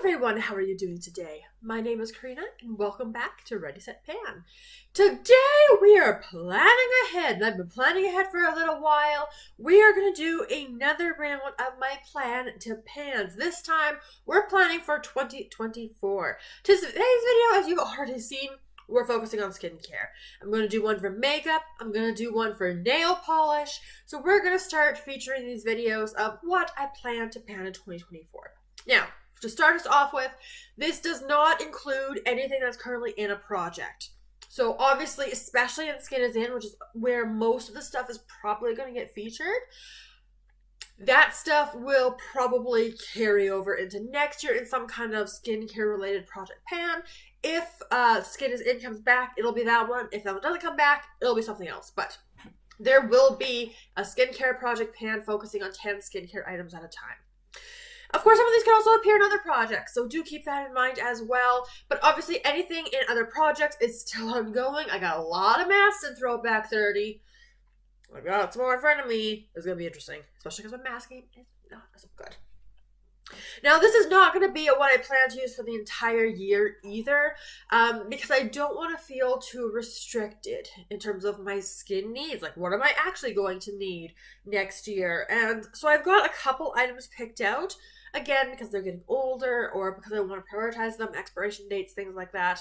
everyone, how are you doing today? My name is Karina and welcome back to Ready Set Pan. Today we are planning ahead, and I've been planning ahead for a little while. We are going to do another round of my plan to pans. This time we're planning for 2024. Today's video, as you've already seen, we're focusing on skincare. I'm going to do one for makeup. I'm going to do one for nail polish. So we're going to start featuring these videos of what I plan to pan in 2024. Now, to start us off with, this does not include anything that's currently in a project. So obviously, especially in Skin is In, which is where most of the stuff is probably going to get featured, that stuff will probably carry over into next year in some kind of skincare related project pan. If Skin is In comes back, it'll be that one. If that one doesn't come back, it'll be something else. But there will be a skincare project pan focusing on 10 skincare items at a time. Of course, some of these can also appear in other projects, so do keep that in mind as well. But obviously, anything in other projects is still ongoing. I got a lot of masks in Throwback 30. I got some more in front of me. It's going to be interesting, especially because my masking is not so good. Now, this is not going to be what I plan to use for the entire year either, because I don't want to feel too restricted in terms of my skin needs. Like, what am I actually going to need next year? And so I've got a couple items picked out, again, because they're getting older or because I want to prioritize them, expiration dates, things like that.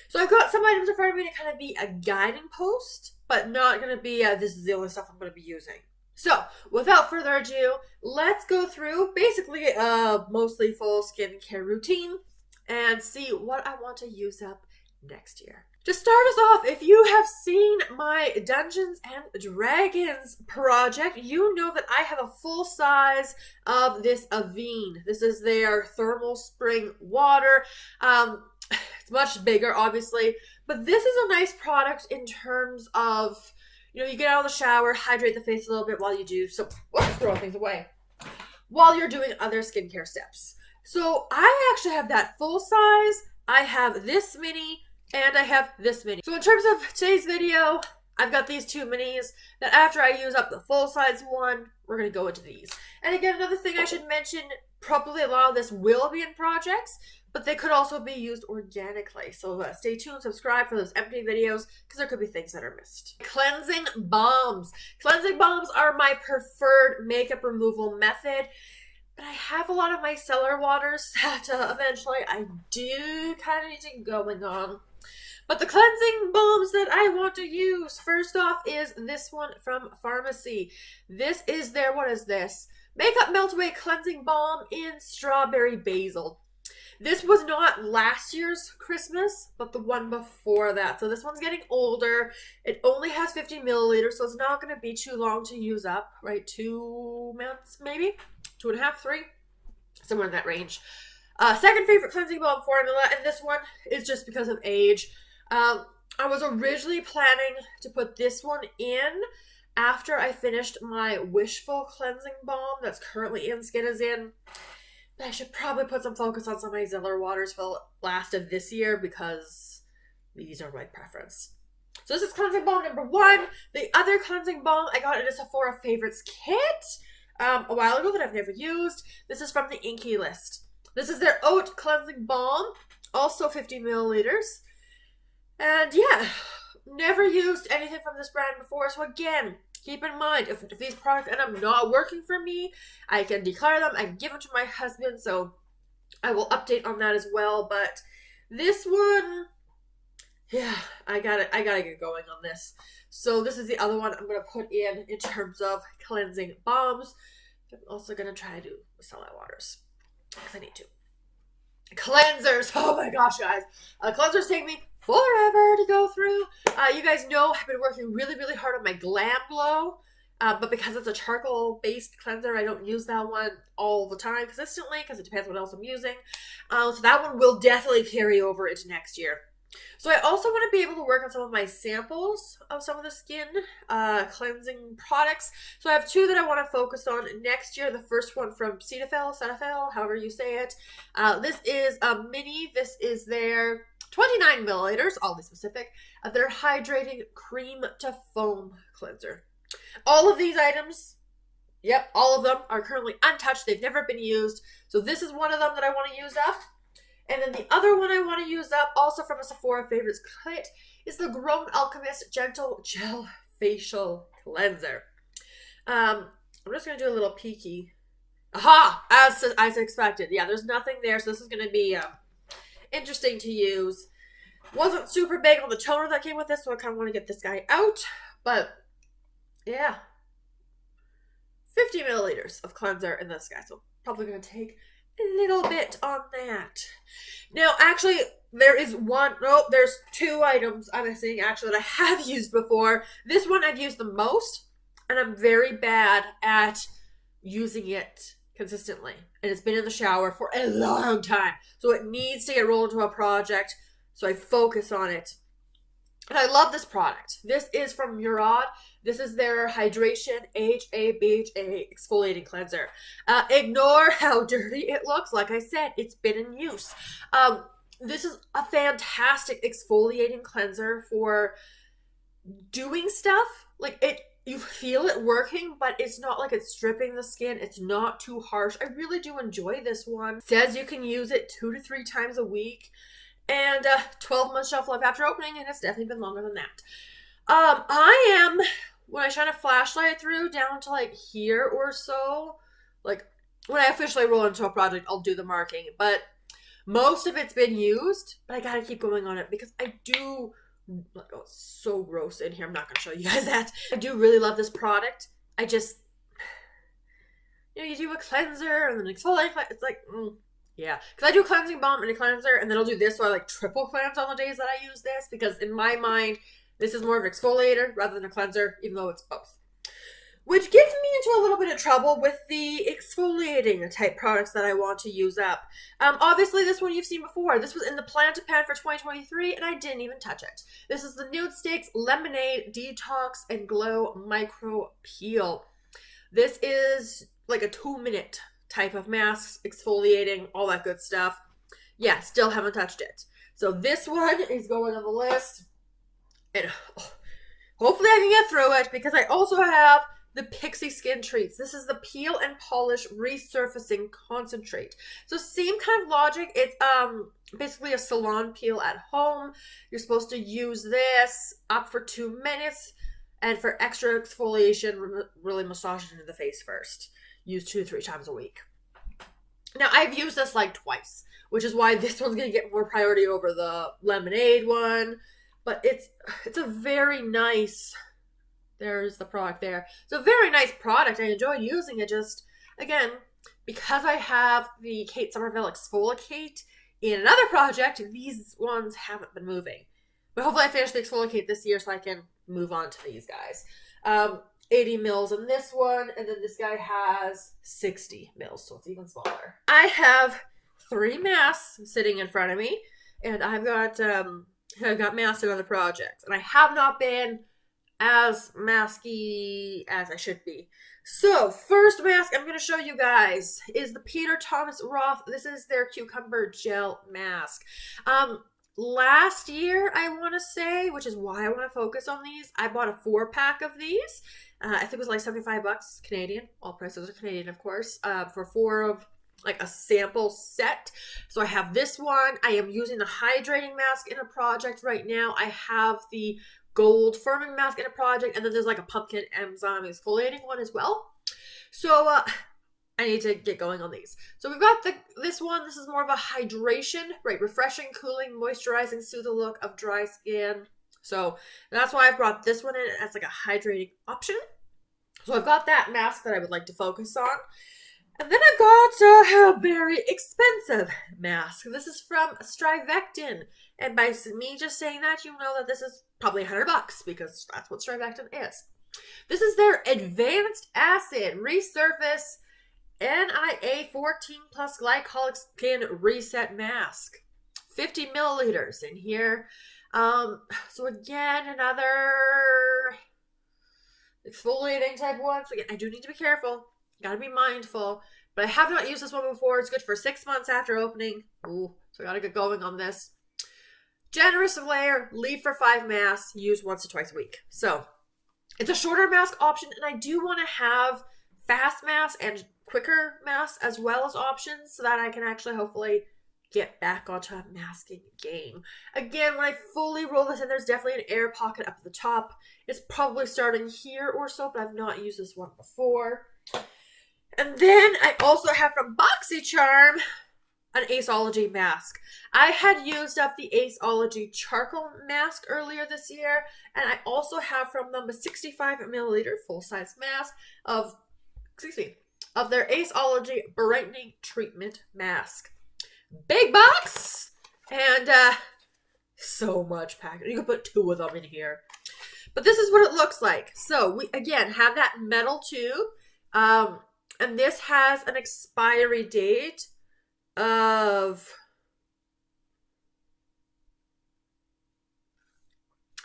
So I've got some items in front of me to kind of be a guiding post, but not going to be, this is the only stuff I'm going to be using. So, without further ado, let's go through basically a mostly full skincare routine and see what I want to use up next year. To start us off, if you have seen my Dungeons and Dragons project, you know that I have a full size of this Avene. This is their thermal spring water. It's much bigger, obviously, but this is a nice product in terms of, you know, you get out of the shower, hydrate the face a little bit while you do, so, whoops, throw things away, while you're doing other skincare steps. So I actually have that full size, I have this mini, and I have this mini. So in terms of today's video, I've got these two minis that after I use up the full size one, we're going to go into these. And again, another thing I should mention, probably a lot of this will be in projects, but they could also be used organically. So stay tuned, subscribe for those empty videos, because there could be things that are missed. Cleansing balms. Cleansing balms are my preferred makeup removal method, but I have a lot of micellar waters that eventually I do kind of need to go on. But the cleansing balms that I want to use, first off, is this one from Farmacy. This is their, what is this? Makeup Meltaway Cleansing Balm in Strawberry Basil. This was not last year's Christmas, but the one before that. So this one's getting older. It only has 50 milliliters, so it's not going to be too long to use up, right? 2 months, maybe? 2.5, 3? Somewhere in that range. Second favorite cleansing balm formula, and this one is just because of age. I was originally planning to put this one in after I finished my Wishful Cleansing Balm that's currently in Skin is In. But I should probably put some focus on some micellar waters for the last of this year because these are my preference. So this is cleansing balm number 1. The other cleansing balm I got in a Sephora Favorites kit a while ago that I've never used. This is from the Inky list. This is their Oat Cleansing Balm, also 50 milliliters. And yeah, never used anything from this brand before. So again, keep in mind, if these products end up not working for me, I can declare them, I can give them to my husband, so I will update on that as well. But this one, yeah, I gotta get going on this. So this is the other one I'm gonna put in terms of cleansing balms. I'm also gonna try to do micellar waters, because I need to. Cleansers, oh my gosh, guys. Cleansers take me forever to go through. You guys know I've been working really, really hard on my Glam Glow, but because it's a charcoal-based cleanser, I don't use that one all the time consistently because it depends what else I'm using. So that one will definitely carry over into next year. So I also want to be able to work on some of my samples of some of the skin cleansing products. So I have 2 that I want to focus on next year. The first one from Cetaphil, however you say it. This is a mini. This is their 29 milliliters, oddly specific, of their Hydrating Cream to Foam Cleanser. All of these items Yep, all of them are currently untouched. They've never been used. So this is one of them that I want to use up. And then the other one I want to use up, also from a Sephora Favorites kit, is the Grown Alchemist Gentle Gel Facial Cleanser. I'm just going to do a little peeky. Aha! As expected. Yeah, there's nothing there, so this is going to be interesting to use. Wasn't super big on the toner that came with this, so I kind of want to get this guy out. But, yeah. 50 milliliters of cleanser in this guy, so probably going to take a little bit on that. Now, actually, there's two items I'm missing, actually, that I have used before. This one I've used the most, and I'm very bad at using it consistently. And it's been in the shower for a long time. So it needs to get rolled into a project, so I focus on it. And I love this product. This is from Murad. This is their Hydration HA Exfoliating Cleanser. Ignore how dirty it looks. Like I said, it's been in use. This is a fantastic exfoliating cleanser for doing stuff. Like you feel it working, but it's not like it's stripping the skin. It's not too harsh. I really do enjoy this one. It says you can use it 2 to 3 times a week. And 12 months shelf life after opening, and it's definitely been longer than that. I am, when I shine a flashlight through, down to like here or so. Like, when I officially roll into a project, I'll do the marking. But most of it's been used, but I gotta keep going on it because I do, oh, it's so gross in here. I'm not gonna show you guys that. I do really love this product. I just, you do a cleanser and then exfoliate. It's like, yeah, because I do cleansing balm and a cleanser, and then I'll do this, so I like triple cleanse on the days that I use this, because in my mind, this is more of an exfoliator rather than a cleanser, even though it's both. Which gets me into a little bit of trouble with the exfoliating type products that I want to use up. Obviously, this one you've seen before. This was in the plan to pan for 2023, and I didn't even touch it. This is the Nude Stix Lemonade Detox and Glow Micro Peel. This is like a 2-minute type of masks, exfoliating, all that good stuff. Yeah, still haven't touched it. So this one is going on the list. And hopefully I can get through it, because I also have the Pixi Skintreats. This is the Peel and Polish Resurfacing Concentrate. So same kind of logic. It's basically a salon peel at home. You're supposed to use this up for 2 minutes. And for extra exfoliation, really massage it into the face first. Use 2 to 3 times a week. Now, I've used this like twice, which is why this one's going to get more priority over the lemonade one. But it's a very nice, there's the product there. It's a very nice product. I enjoy using it. Just, again, because I have the Kate Somerville Exfoliate in another project, these ones haven't been moving. But hopefully I finish the Exfoliate this year so I can move on to these guys. 80 mils in this one, and then this guy has 60 mils, so it's even smaller. I have 3 masks sitting in front of me, and I've got masks in other projects, and I have not been as masky as I should be. So, first mask I'm going to show you guys is the Peter Thomas Roth. This is their Cucumber Gel Mask. Last year, I want to say, which is why I want to focus on these, I bought a 4-pack of these. I think it was like $75 Canadian. All prices are Canadian, of course, for 4 of like a sample set. So I have this one. I am using the hydrating mask in a project right now. I have the gold firming mask in a project, and then there's like a pumpkin enzyme exfoliating one as well. So I need to get going on these. So we've got this one. This is more of a hydration, right? Refreshing, cooling, moisturizing, soothe the look of dry skin. So that's why I've brought this one in as like a hydrating option. So I've got that mask that I would like to focus on. And then I've got a very expensive mask. This is from StriVectin. And by me just saying that, you know that this is probably $100 because that's what StriVectin is. This is their Advanced Acid Resurface NIA 14 plus Glycolic Skin Reset Mask. 50 milliliters in here. So again, another exfoliating type one. So again, I do need to be careful. Gotta be mindful. But I have not used this one before. It's good for 6 months after opening. Ooh, so I gotta get going on this. Generous layer, leave for 5 masks, use once to twice a week. So it's a shorter mask option, and I do want to have fast masks and quicker masks as well as options so that I can actually hopefully get back onto a masking game. Again, when I fully roll this in, there's definitely an air pocket up at the top. It's probably starting here or so, but I've not used this one before. And then I also have from BoxyCharm an Aceology mask. I had used up the Aceology charcoal mask earlier this year, and I also have from them a 65 milliliter full-size mask of their Aceology Brightening Treatment Mask. Big box, and so much packaging. You can put 2 of them in here. But this is what it looks like. So we, again, have that metal tube, and this has an expiry date of,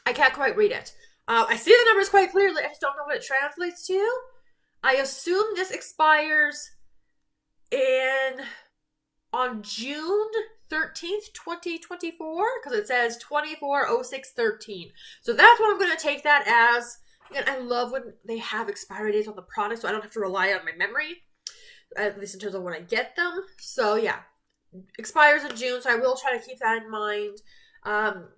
I can't quite read it. I see the numbers quite clearly. I just don't know what it translates to. I assume this expires on June 13th, 2024, because it says 24/06/13. So that's what I'm going to take that as. And I love when they have expiry dates on the product, so I don't have to rely on my memory, at least in terms of when I get them. So yeah, expires in June, so I will try to keep that in mind. And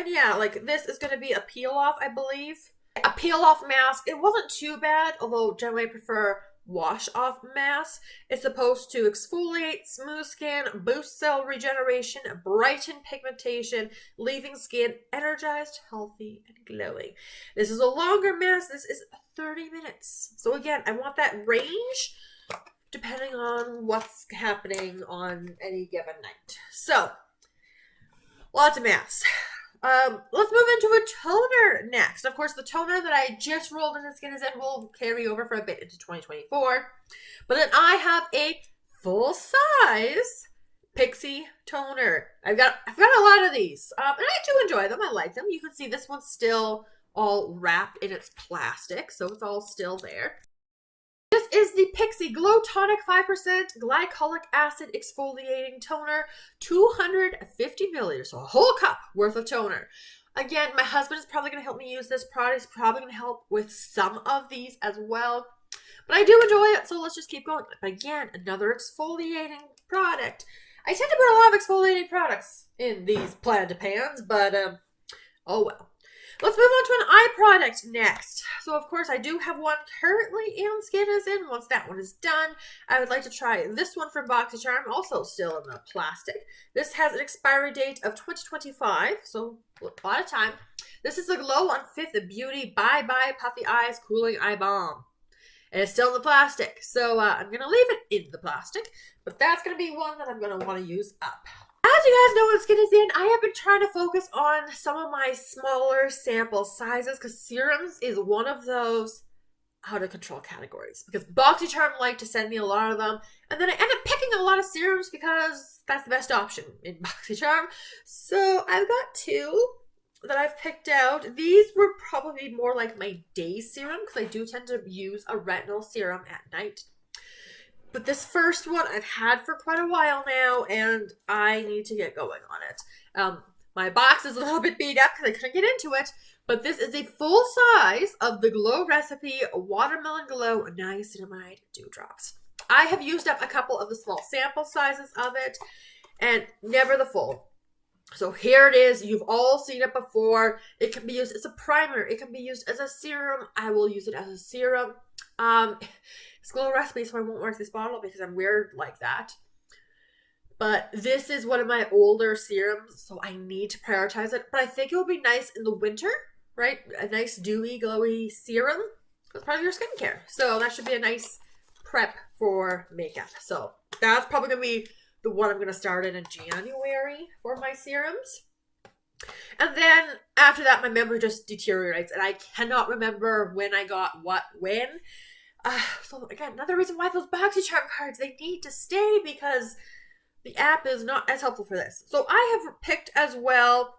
yeah, like this is going to be a peel off, I believe. A peel off mask. It wasn't too bad, although generally I prefer wash off masks. It's supposed to exfoliate, smooth skin, boost cell regeneration, brighten pigmentation, leaving skin energized, healthy, and glowing. This is a longer mask. This is 30 minutes. So again, I want that range depending on what's happening on any given night. So, lots of masks. Let's move into a toner next. Of course, the toner that I just rolled in the Skin is In will carry over for a bit into 2024. But then I have a full-size Pixi Toner. I've got a lot of these. And I do enjoy them. I like them. You can see this one's still all wrapped in its plastic, so it's all still there. This is the Pixi Glow Tonic 5% Glycolic Acid Exfoliating Toner, 250 milliliters, so a whole cup worth of toner. Again, my husband is probably going to help me use this product. He's probably going to help with some of these as well. But I do enjoy it, so let's just keep going. But again, another exfoliating product. I tend to put a lot of exfoliating products in these planted pans, but oh well. Let's move on to an eye product next. So, of course, I do have one currently in Skin is In. Once that one is done, I would like to try this one from BoxyCharm, also still in the plastic. This has an expiry date of 2025, so a lot of time. This is the Glow on 5th Beauty Bye Bye Puffy Eyes Cooling Eye Balm. And it's still in the plastic, so I'm going to leave it in the plastic, but that's going to be one that I'm going to want to use up. As you guys know, when Skin is In, I have been trying to focus on some of my smaller sample sizes because serums is one of those out of control categories. Because BoxyCharm like to send me a lot of them, and then I end up picking a lot of serums because that's the best option in BoxyCharm. So I've got 2 that I've picked out. These were probably more like my day serum because I do tend to use a retinol serum at night. But this first one I've had for quite a while now, and I need to get going on it. My box is a little bit beat up because I couldn't get into it, but this is a full size of the Glow Recipe Watermelon Glow Niacinamide Dewdrops. I have used up a couple of the small sample sizes of it, and never the full. So here it is. You've all seen it before. It can be used as a primer. It can be used as a serum. I will use it as a serum. It's Glow Recipe, so I won't mark this bottle because I'm weird like that. But this is one of my older serums, so I need to prioritize it. But I think it would be nice in the winter, right? A nice dewy, glowy serum as part of your skincare. So that should be a nice prep for makeup. So that's probably going to be the one I'm going to start in January for my serums. And then after that, my memory just deteriorates, and I cannot remember when I got what when. So again, another reason why those BoxyCharm cards, they need to stay because the app is not as helpful for this. So I have picked as well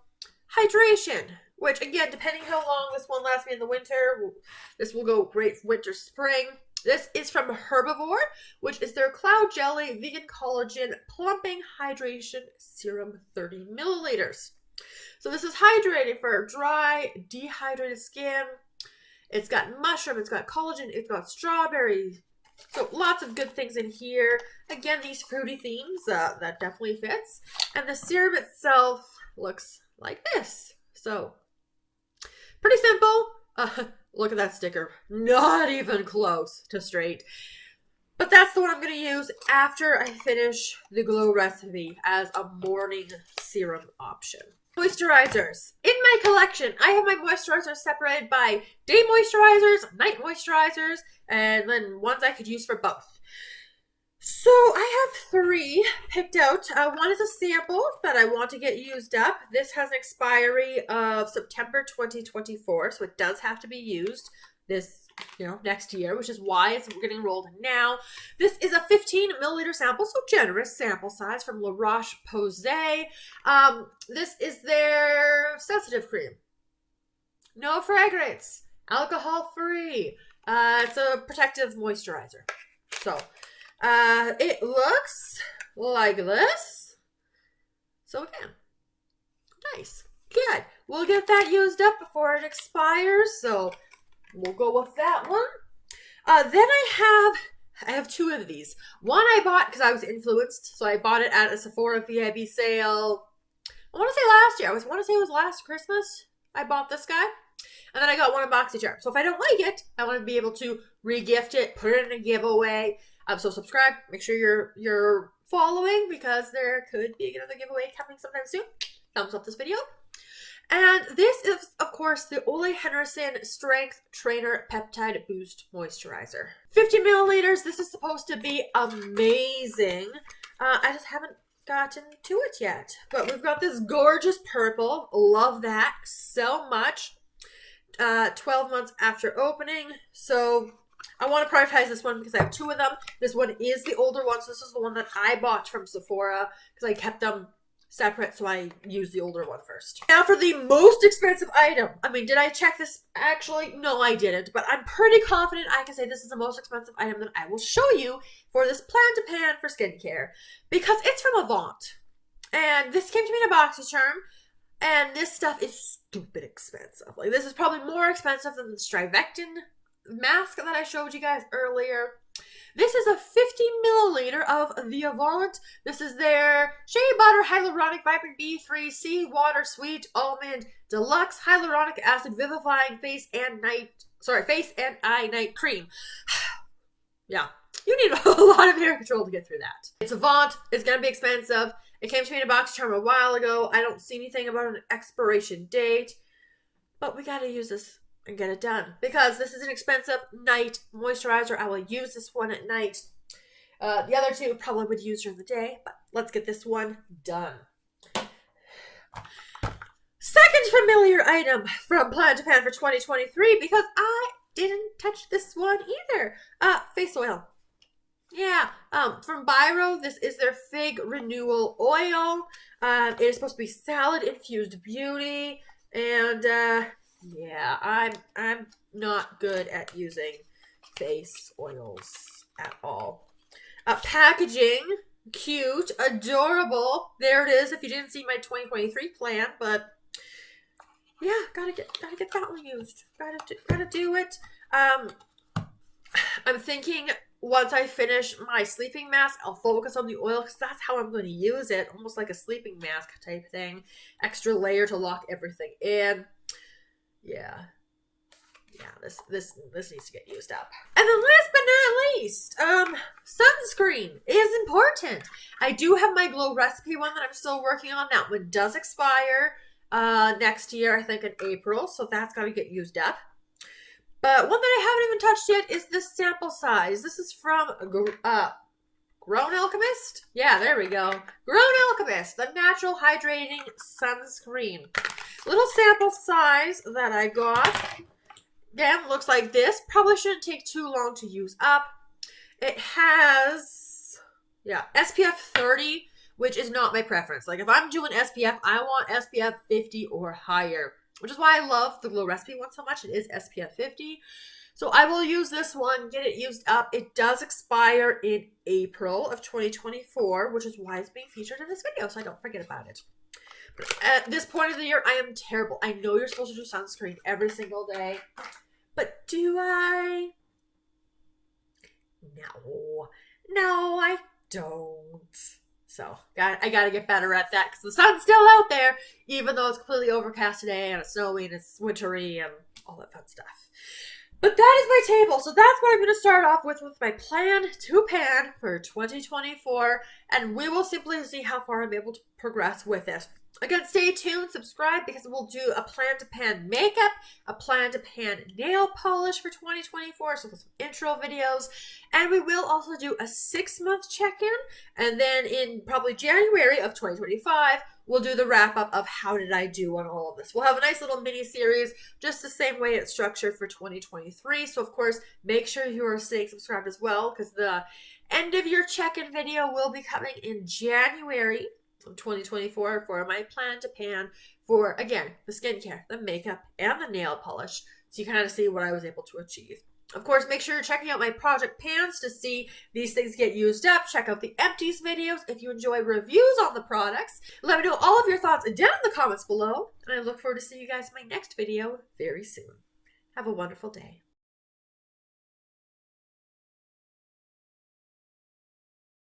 Hydration, which again, depending how long this one lasts me in the winter, this will go great for winter, spring. This is from Herbivore, which is their Cloud Jelly Vegan Collagen Plumping Hydration Serum 30 milliliters. So this is hydrating for dry, dehydrated skin. It's got mushroom, it's got collagen, it's got strawberry. So lots of good things in here. Again, these fruity themes, that definitely fits. And the serum itself looks like this. So, pretty simple. Look at that sticker. Not even close to straight. But that's the one I'm going to use after I finish the Glow recipe as a morning serum option. Moisturizers. In my collection, I have my moisturizers separated by day moisturizers, night moisturizers, and then ones I could use for both. So I have 3 picked out. One is a sample that I want to get used up. This has an expiry of September 2024, so it does have to be used this, next year, which is why it's getting rolled now. This is a 15 milliliter sample, so generous sample size from La Roche-Posay. This is their sensitive cream. No fragrance, alcohol-free. It's a protective moisturizer. So, it looks like this. So again, nice. Good. We'll get that used up before it expires, so we'll go with that one. Then I have 2 of these. One I bought because I was influenced, so I bought it at a Sephora VIB sale. I want to say last year. I want to say it was last Christmas. I bought this guy. And then I got one in BoxyCharm. So if I don't like it, I want to be able to re-gift it, put it in a giveaway. So subscribe. Make sure you're following because there could be another giveaway coming sometime soon. Thumbs up this video. And this is, of course, the Olehenriksen Strength Trainer Peptide Boost Moisturizer. 50 milliliters. This is supposed to be amazing. I just haven't gotten to it yet. But we've got this gorgeous purple. Love that so much. 12 months after opening. So I want to prioritize this one because I have 2 of them. This one is the older one. So this is the one that I bought from Sephora because I kept them separate, so I used the older one first. Now for the most expensive item. I mean, did I check this? Actually, no, I didn't. But I'm pretty confident I can say this is the most expensive item that I will show you for this plan to pan for skincare. Because it's from Avant. And this came to me in a BoxyCharm. And this stuff is stupid expensive. Like, this is probably more expensive than the StriVectin Mask that I showed you guys earlier. This is a 50 milliliter of the Avant. This is their Shea Butter Hyaluronic Vitamin B3 Sea Water Sweet Almond Deluxe Hyaluronic Acid Vivifying Face and Eye Night Cream. Yeah, you need a lot of hair control to get through that. It's Avant. It's going to be expensive. It came to me in a BoxyCharm a while ago. I don't see anything about an expiration date. But we got to use this and get it done. Because this is an expensive night moisturizer. I will use this one at night. The other 2 probably would use during the day. But let's get this one done. Second familiar item from Plan to Pan for 2023. Because I didn't touch this one either. Face oil. Yeah, from Byroe, this is their Fig Renewal Oil. It is supposed to be salad infused beauty. And, yeah, I'm not good at using face oils at all. Packaging, cute, adorable. There it is. If you didn't see my 2023 plan, but yeah, gotta get that one used. Gotta do it. I'm thinking once I finish my sleeping mask, I'll focus on the oil because that's how I'm going to use it. Almost like a sleeping mask type thing. Extra layer to lock everything in. Yeah, this needs to get used up. And then last but not least, sunscreen is important. I do have my Glow recipe one that I'm still working on. That one does expire next year, I think in April, so that's got to get used up. But one that I haven't even touched yet is this sample size. This is from Grown Alchemist? Yeah, there we go. Grown Alchemist, the Natural Hydrating Sunscreen. Little sample size that I got. Again, looks like this. Probably shouldn't take too long to use up. It has, SPF 30, which is not my preference. Like, if I'm doing SPF, I want SPF 50 or higher, which is why I love the Glow recipe one so much. It is SPF 50. So I will use this one, get it used up. It does expire in April of 2024, which is why it's being featured in this video, so I don't forget about it. But at this point of the year, I am terrible. I know you're supposed to do sunscreen every single day, But do I? No, I don't. So I gotta get better at that because the sun's still out there, even though it's completely overcast today and it's snowy and it's wintry and all that fun stuff. But that is my table. So that's what I'm going to start off with my plan to pan for 2024. And we will simply see how far I'm able to progress with it. Again, stay tuned, subscribe, because we'll do a plan to pan makeup, a plan to pan nail polish for 2024, so some intro videos, and we will also do a 6-month check-in, and then in probably January of 2025, we'll do the wrap-up of how did I do on all of this. We'll have a nice little mini-series, just the same way it's structured for 2023, so of course, make sure you are staying subscribed as well, because the end of your check-in video will be coming in January 2024 for my plan to pan for, again, the skincare, the makeup, and the nail polish. So you kind of see what I was able to achieve. Of course, make sure you're checking out my project pans to see these things get used up. Check out the empties videos if you enjoy reviews on the products. Let me know all of your thoughts down in the comments below. And I look forward to seeing you guys in my next video very soon. Have a wonderful day.